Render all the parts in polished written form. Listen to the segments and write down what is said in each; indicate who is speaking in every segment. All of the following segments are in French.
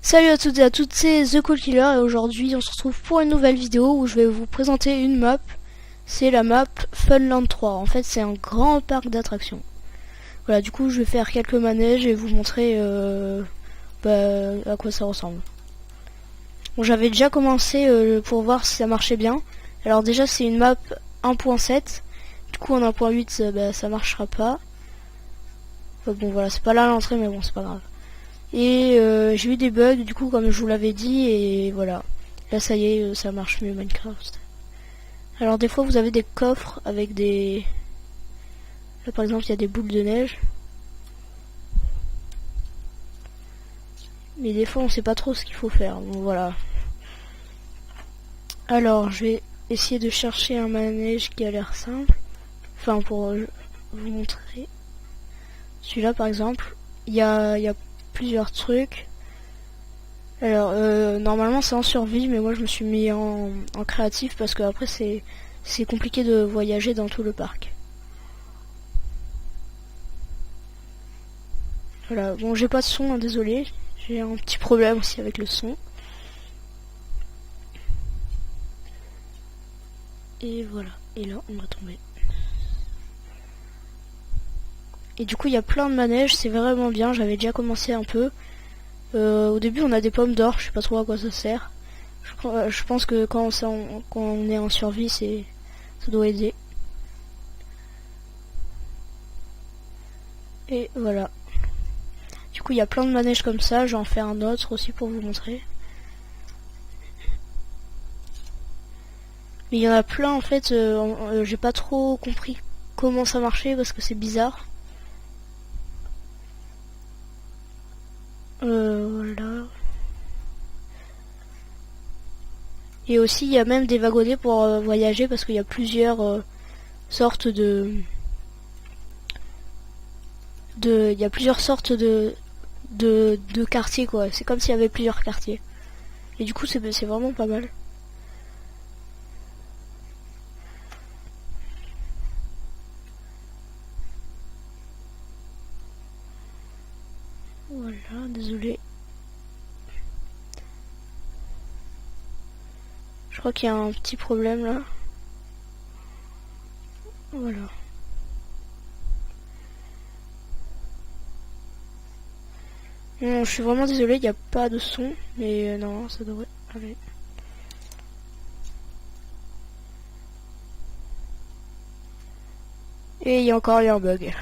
Speaker 1: Salut à toutes et à toutes, c'est The Cool Killer et aujourd'hui on se retrouve pour une nouvelle vidéo où je vais vous présenter une map. C'est la map Funland 3. En fait c'est un grand parc d'attractions. Voilà, du coup je vais faire quelques manèges et vous montrer à quoi ça ressemble. Bon, j'avais déjà commencé pour voir si ça marchait bien. Alors déjà c'est une map 1.7. Du coup en 1.8 ça marchera pas. Bon voilà, c'est pas là l'entrée mais bon c'est pas grave. Et j'ai eu des bugs du coup comme je vous l'avais dit et voilà. Là ça y est, ça marche mieux Minecraft. Alors des fois vous avez des coffres avec des... Là par exemple il y a des boules de neige. Mais des fois on sait pas trop ce qu'il faut faire. Bon voilà. Alors je vais essayer de chercher un manège qui a l'air simple. Enfin pour vous montrer. Celui-là par exemple. Il y a plusieurs trucs. Alors normalement c'est en survie mais moi je me suis mis en créatif parce que après c'est compliqué de voyager dans tout le parc. Voilà, bon j'ai pas de son, hein, désolé, j'ai un petit problème aussi avec le son. Et voilà, et là on va tomber. Et du coup il y a plein de manèges, c'est vraiment bien, j'avais déjà commencé un peu. Au début on a des pommes d'or, je sais pas trop à quoi ça sert. Je pense que quand on est en survie ça doit aider. Et voilà. Du coup il y a plein de manèges comme ça, je vais en faire un autre aussi pour vous montrer. Mais il y en a plein en fait, j'ai pas trop compris comment ça marchait parce que c'est bizarre. Voilà. Et aussi il y a même des wagonnets pour voyager parce qu'il y a plusieurs sortes il y a plusieurs sortes de quartiers quoi. C'est comme s'il y avait plusieurs quartiers. Et du coup c'est vraiment pas mal. Voilà, désolé. Je crois qu'il y a un petit problème là. Voilà. Bon, je suis vraiment désolé, il n'y a pas de son, mais non, ça devrait aller. Et il y a encore eu un bug.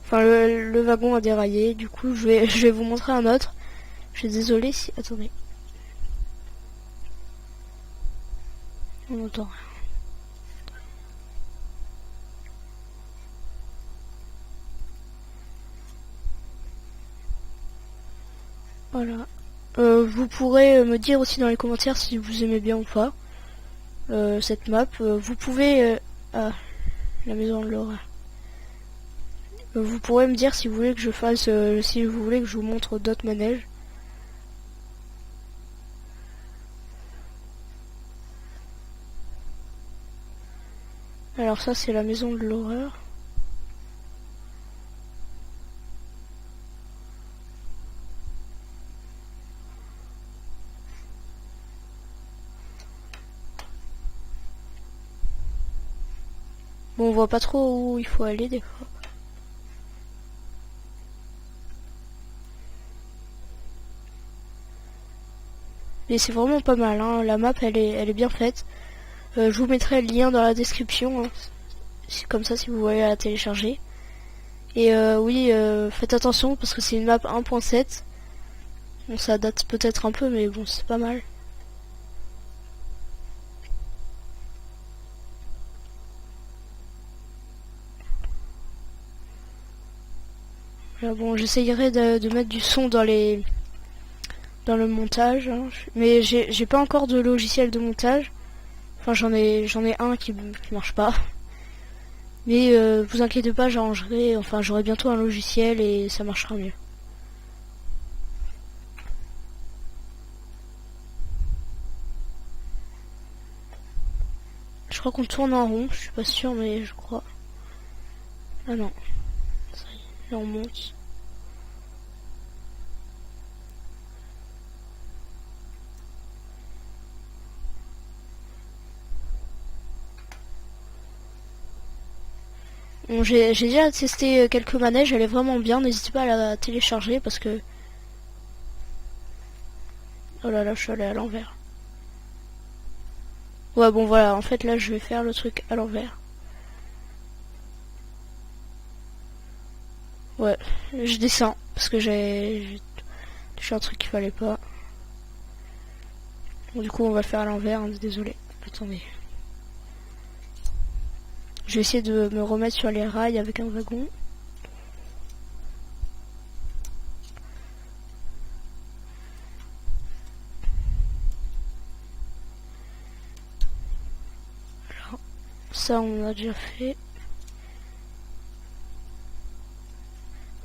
Speaker 1: Enfin, le wagon a déraillé, du coup, je vais vous montrer un autre. Je suis désolé si... Attendez. On entend rien. Voilà. Vous pourrez me dire aussi dans les commentaires si vous aimez bien ou pas cette map. Vous pouvez... Ah, la maison de Laura. Vous pourrez me dire si vous voulez que je fasse... si vous voulez que je vous montre d'autres manèges. Alors ça c'est la maison de l'horreur. Bon on voit pas trop où il faut aller des fois. Mais c'est vraiment pas mal, hein. La map elle est bien faite. Je vous mettrai le lien dans la description, hein. C'est comme ça si vous voulez la télécharger. Et oui, faites attention parce que c'est une map 1.7. Bon ça date peut-être un peu mais bon c'est pas mal. Là, bon j'essayerai de mettre du son dans le montage, hein. Mais j'ai pas encore de logiciel de montage. Enfin j'en ai un qui marche pas. Mais vous inquiétez pas, j'aurai bientôt un logiciel et ça marchera mieux. Je crois qu'on tourne en rond, je suis pas sûre mais je crois. Ah non. Ça y est, là on monte. Bon, j'ai déjà testé quelques manèges, elle est vraiment bien, n'hésitez pas à la télécharger parce que... Oh là là, je suis allé à l'envers. Ouais, bon voilà, en fait là je vais faire le truc à l'envers. Ouais, je descends parce que j'ai touché un truc qu'il fallait pas. Bon, du coup on va le faire à l'envers, hein, désolé. Attendez. Je vais essayer de me remettre sur les rails avec un wagon. Alors, ça on a déjà fait.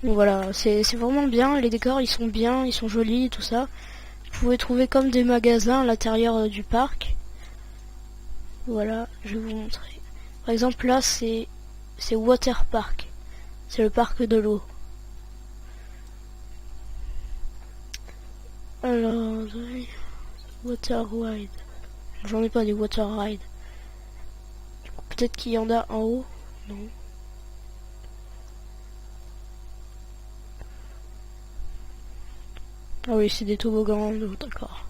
Speaker 1: Bon voilà, c'est vraiment bien, les décors ils sont bien, ils sont jolis, tout ça. Vous pouvez trouver comme des magasins à l'intérieur du parc. Voilà, je vais vous montrer. Par exemple là c'est Water Park. C'est le parc de l'eau. Alors, Water Ride. J'en ai pas des Water Ride. Peut-être qu'il y en a en haut. Non. Ah oui, c'est des toboggans, d'accord.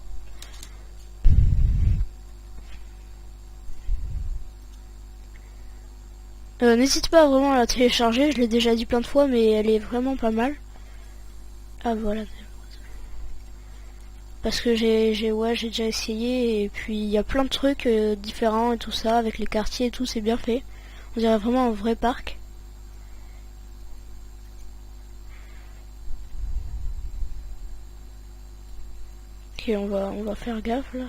Speaker 1: N'hésite pas vraiment à la télécharger, je l'ai déjà dit plein de fois, mais elle est vraiment pas mal. Ah voilà. Parce que j'ai déjà essayé, et puis il y a plein de trucs différents et tout ça, avec les quartiers et tout, c'est bien fait. On dirait vraiment un vrai parc. Ok, on va faire gaffe là.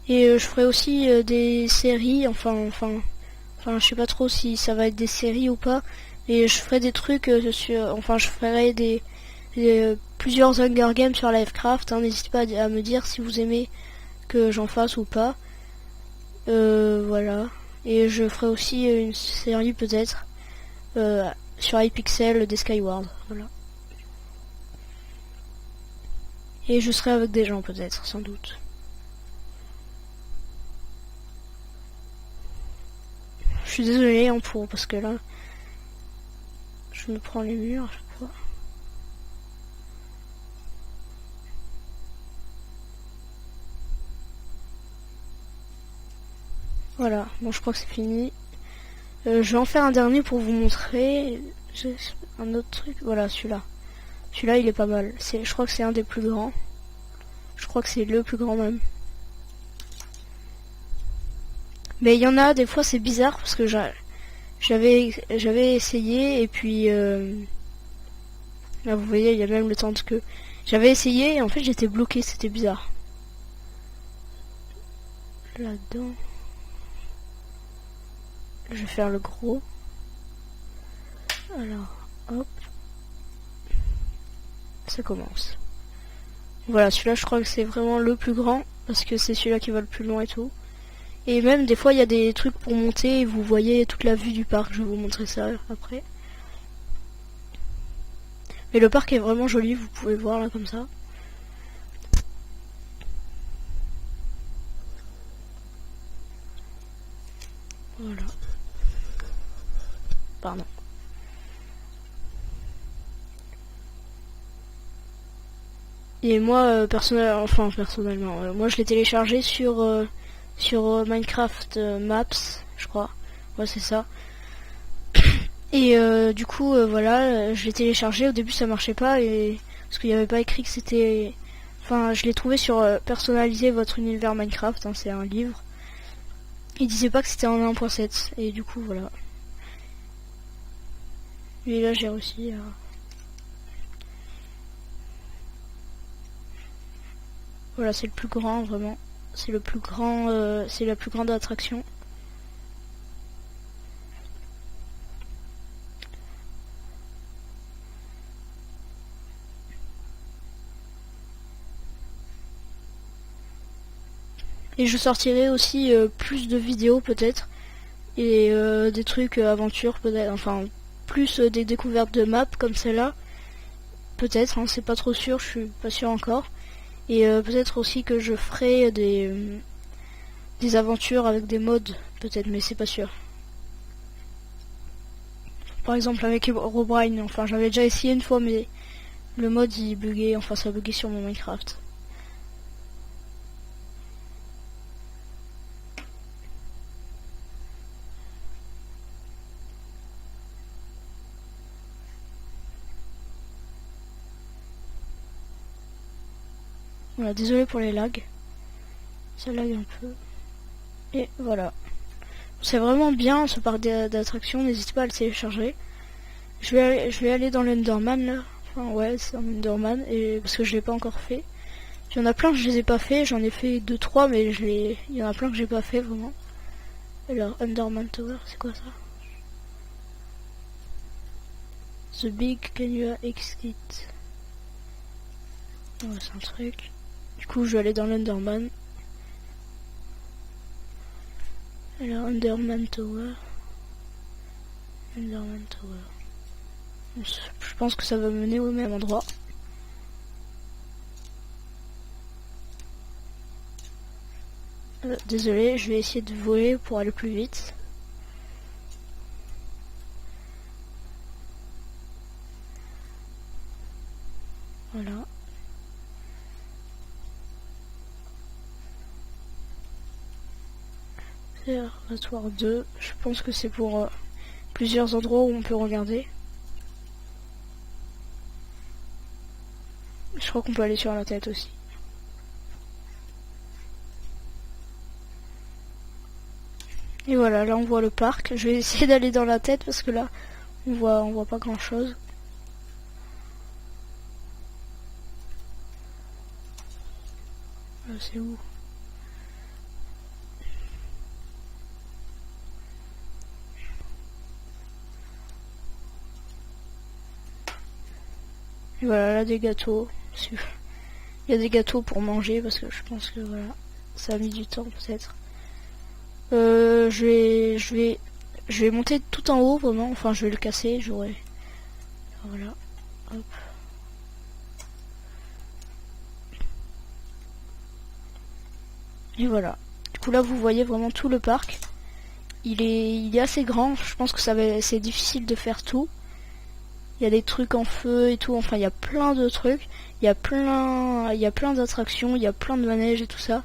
Speaker 1: Et je ferai aussi des séries, enfin, je sais pas trop si ça va être des séries ou pas, et je ferai des trucs enfin, je ferai plusieurs Hunger Games sur Livecraft, hein, n'hésitez pas à me dire si vous aimez que j'en fasse ou pas. Voilà. Et je ferai aussi une série peut-être sur Hypixel des Skyward, voilà. Et je serai avec des gens peut-être, sans doute. Je suis désolée hein, parce que là, je me prends les murs à chaque fois. Voilà, bon je crois que c'est fini. Je vais en faire un dernier pour vous montrer un autre truc. Voilà, celui-là. Celui-là, il est pas mal. Je crois que c'est un des plus grands. Je crois que c'est le plus grand même. Mais il y en a, des fois c'est bizarre parce que j'avais essayé et puis là vous voyez il y a même le temps de que j'avais essayé et en fait j'étais bloqué, c'était bizarre. Là-dedans. Je vais faire le gros. Alors, hop. Ça commence. Voilà, celui-là je crois que c'est vraiment le plus grand parce que c'est celui-là qui va le plus loin et tout. Et même des fois il y a des trucs pour monter et vous voyez toute la vue du parc, je vais vous montrer ça après. Mais le parc est vraiment joli, vous pouvez voir là comme ça. Voilà. Pardon. Et moi personnellement, moi je l'ai téléchargé sur Minecraft Maps, je crois. Ouais c'est ça. Et du coup voilà, je l'ai téléchargé, au début ça marchait pas et parce qu'il n'y avait pas écrit que c'était... Enfin je l'ai trouvé sur personnaliser votre univers Minecraft, hein, c'est un livre. Il disait pas que c'était en 1.7 et du coup voilà. Et là j'ai réussi à... Voilà, c'est le plus grand vraiment. C'est le plus grand, c'est la plus grande attraction. Et je sortirai aussi plus de vidéos peut-être. Et des trucs aventures peut-être. Enfin, plus des découvertes de maps comme celle-là. Peut-être, hein, c'est pas trop sûr, je suis pas sûr encore. Et peut-être aussi que je ferai des aventures avec des mods, peut-être, mais c'est pas sûr. Par exemple avec Herobrine, enfin j'avais déjà essayé une fois, mais le mode il buguait, enfin ça buguait sur mon Minecraft. Voilà, désolé pour les lags. Ça lag un peu. Et voilà. C'est vraiment bien ce parc d'attractions, n'hésitez pas à le télécharger. Je vais aller dans l'Enderman là. Enfin ouais, c'est un Enderman, et parce que je l'ai pas encore fait. Il y en a plein que je les ai pas fait, j'en ai fait 2-3, mais il y en a plein que j'ai pas fait vraiment. Alors, Enderman Tower, c'est quoi ça? The Big Canyon Exit. Ouais, c'est un truc. Du coup, je vais aller dans l'Enderman. Alors, Enderman Tower. Enderman Tower. Je pense que ça va mener au même endroit. Désolé, je vais essayer de voler pour aller plus vite. Voilà. Observatoire 2. Je pense que c'est pour plusieurs endroits où on peut regarder. Je crois qu'on peut aller sur la tête aussi. Et voilà, là on voit le parc. Je vais essayer d'aller dans la tête parce que là on voit pas grand chose. C'est où? Et voilà, là des gâteaux. Il y a des gâteaux pour manger parce que je pense que voilà, ça a mis du temps peut-être. Je vais monter tout en haut vraiment. Enfin, je vais le casser. J'aurai. Voilà. Hop. Et voilà. Du coup là, vous voyez vraiment tout le parc. Il est assez grand. Je pense que c'est difficile de faire tout. Il y a des trucs en feu et tout. Enfin, il y a plein de trucs. Il y a plein d'attractions. Il y a plein de manèges et tout ça.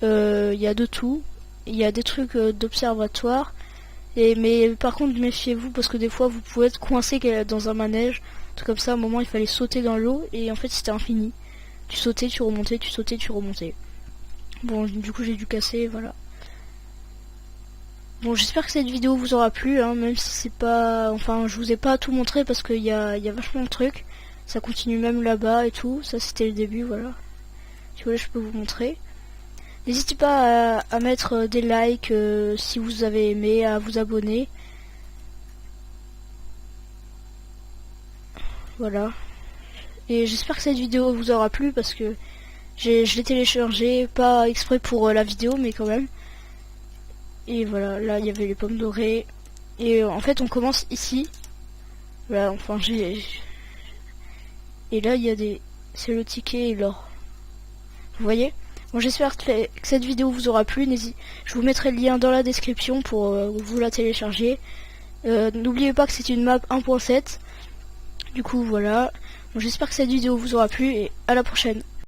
Speaker 1: Il y a de tout. Il y a des trucs d'observatoire. Mais par contre, méfiez-vous parce que des fois, vous pouvez être coincé dans un manège. Tout comme ça, à un moment, il fallait sauter dans l'eau. Et en fait, c'était infini. Tu sautais, tu remontais, tu sautais, tu remontais. Bon, du coup, j'ai dû casser, voilà. Bon, j'espère que cette vidéo vous aura plu, hein, même si c'est pas... Enfin, je vous ai pas tout montré parce qu'il y a vachement de trucs. Ça continue même là-bas et tout. Ça, c'était le début, voilà. Si vous voulez, je peux vous montrer. N'hésitez pas à mettre des likes si vous avez aimé, à vous abonner. Voilà. Et j'espère que cette vidéo vous aura plu parce que je l'ai téléchargé, pas exprès pour la vidéo, mais quand même. Et voilà, là il y avait les pommes dorées. Et en fait on commence ici. Voilà, enfin et là il y a des... C'est le ticket et l'or. Vous voyez? Bon, j'espère que cette vidéo vous aura plu. Je vous mettrai le lien dans la description pour vous la télécharger. N'oubliez pas que c'est une map 1.7. Du coup voilà. Bon, j'espère que cette vidéo vous aura plu et à la prochaine.